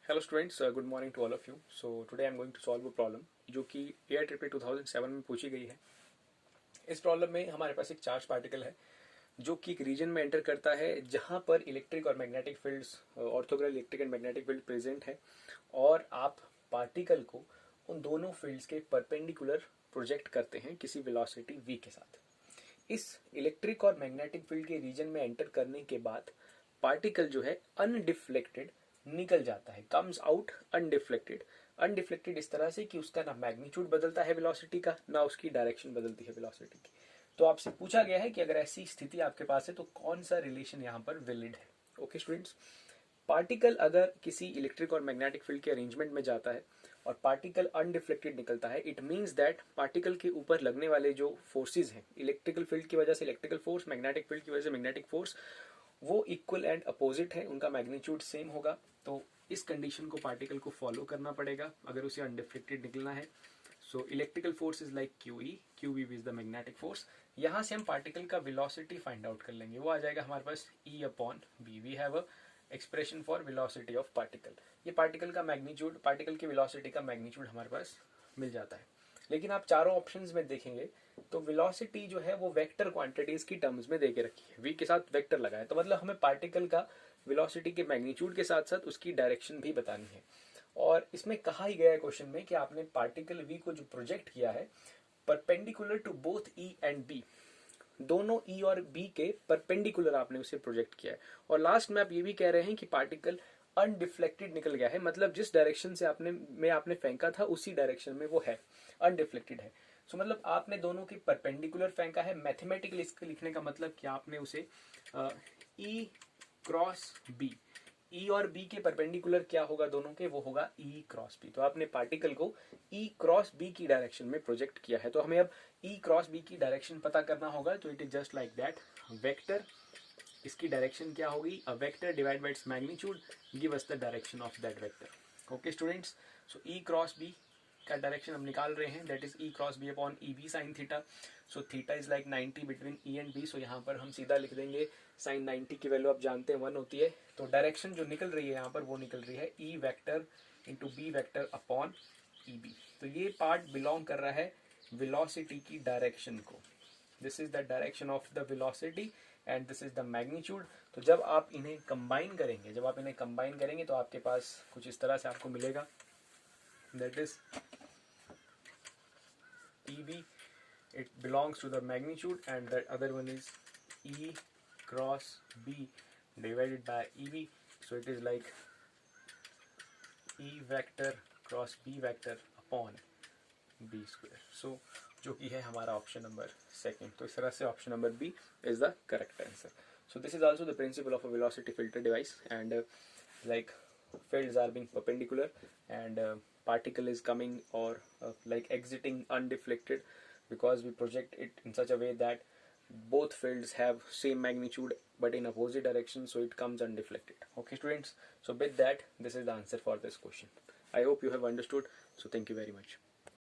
Hello students, good morning to all of you. So today I am going to solve a problem जो कि AIEEE 2007 में पूछी गई है। इस प्रॉब्लम में हमारे पास एक चार्ज पार्टिकल है जो कि एक रीजन में एंटर करता है जहां पर इलेक्ट्रिक और magnetic fields, orthogonal electric and magnetic field present है, और आप पार्टिकल को उन दोनों फील्ड्स के परपेंडिकुलर प्रोजेक्ट करते हैं किसी वेलोसिटी v के साथ। इस इलेक्ट्रिक और मैग्नेटिक फील्ड के रीजन में एंटर करने के बाद पार्टिकल जो है अनडिफ्लेक्टेड निकल जाता है, कम्स आउट अनडिफ्लेक्टेड। अनडिफ्लेक्टेड इस तरह से कि उसका ना मैग्नीट्यूड बदलता है वेलोसिटी का, ना उसकी डायरेक्शन बदलती है वेलोसिटी की। तो आपसे पूछा गया है कि अगर ऐसी स्थिति आपके पास है तो कौन सा रिलेशन यहाँ पर वैलिड है। ओके स्टूडेंट्स, पार्टिकल अगर किसी इलेक्ट्रिक और मैग्नेटिक फील्ड के अरेंजमेंट में जाता है और पार्टिकल अनडिफ्लेक्टेड निकलता है, इट मीन्स दैट पार्टिकल के ऊपर लगने वाले जो फोर्सेज हैं, इलेक्ट्रिकल फील्ड की वजह से इलेक्ट्रिकल फोर्स, मैग्नेटिक फील्ड की वजह से मैग्नेटिक फोर्स, वो इक्वल एंड अपोजिट है, उनका मैग्नीट्यूड सेम होगा। तो इस कंडीशन को पार्टिकल को फॉलो करना पड़ेगा अगर उसे अनडिफ्लेक्टेड निकलना है। So electrical force is like QE is the magnetic force. यहाँ से हम पार्टिकल का वेलोसिटी फाइंड आउट कर लेंगे, वो आ जाएगा हमारे पास E/B। We have a expression for velocity of particle. ये पार्टिकल का मैग्नीट्यूड, पार्टिकल की वेलोसिटी का मैग्नीट्यूड हमारे पास मिल जाता है। लेकिन आप चारों ऑप्शंस में देखेंगे तो वेलोसिटी जो है वो वेक्टर क्वांटिटीज की टर्म्स में देके रखी है, v के साथ वेक्टर लगा है, तो मतलब हमें पार्टिकल का वेलोसिटी के मैग्नीट्यूड के साथ साथ उसकी डायरेक्शन भी बतानी है। और इसमें कहा ही गया है क्वेश्चन में कि आपने पार्टिकल v को जो प्रोजेक्ट किया है perpendicular to both E and B, दोनों E और B के परपेंडिकुलर आपने उसे प्रोजेक्ट किया है। और लास्ट में आप ये भी कह रहे हैं कि पार्टिकल अनडिफ्लेक्टेड निकल गया है, मतलब जिस डायरेक्शन से आपने फेंका था उसी डायरेक्शन में वो है, अनडिफ्लेक्टेड है। सो मतलब आपने दोनों की परपेंडिकुलर फेंका है। मैथमेटिकली इसके लिखने का मतलब कि आपने उसे E क्रॉस B, E और B के परपेंडिकुलर क्या होगा दोनों के, वो होगा E क्रॉस B। तो आपने पार्टिकल को E क्रॉस B की डायरेक्शन में प्रोजेक्ट किया है। तो हमें अब E क्रॉस B की डायरेक्शन पता करना होगा। तो it is just like that, vector, इसकी डायरेक्शन क्या होगी, a vector divide by its magnitude give us the direction of that vector. Okay students, so E cross B का डायरेक्शन हम निकाल रहे हैं, that is E cross B upon EB sine theta. So theta is like 90 between E and B। सो यहाँ पर हम सीधा लिख देंगे, साइन 90 की वैल्यू आप जानते हैं 1 होती है। तो डायरेक्शन जो निकल रही है यहाँ पर वो निकल रही है E vector into B vector upon EB। तो ये पार्ट बिलोंग कर रहा है वेलोसिटी की डायरेक्शन को। This is the direction of the velocity and this is the magnitude. तो जब आप इन्हें कंबाइन करेंगे तो आपके पास कुछ इस तरह से आपको मिलेगा, that is EB, it belongs to the magnitude, and that other one is E cross B divided by EB. So it is like E vector cross B vector upon B square. So जो कि है हमारा option number second. तो इस तरह से option number B is the correct answer. So this is also the principle of a velocity filter device, and like fields are being perpendicular and particle is coming or like exiting undeflected because we project it in such a way that both fields have same magnitude but in opposite direction, so it comes undeflected. Okay students, so with that this is the answer for this question. I hope you have understood, so thank you very much.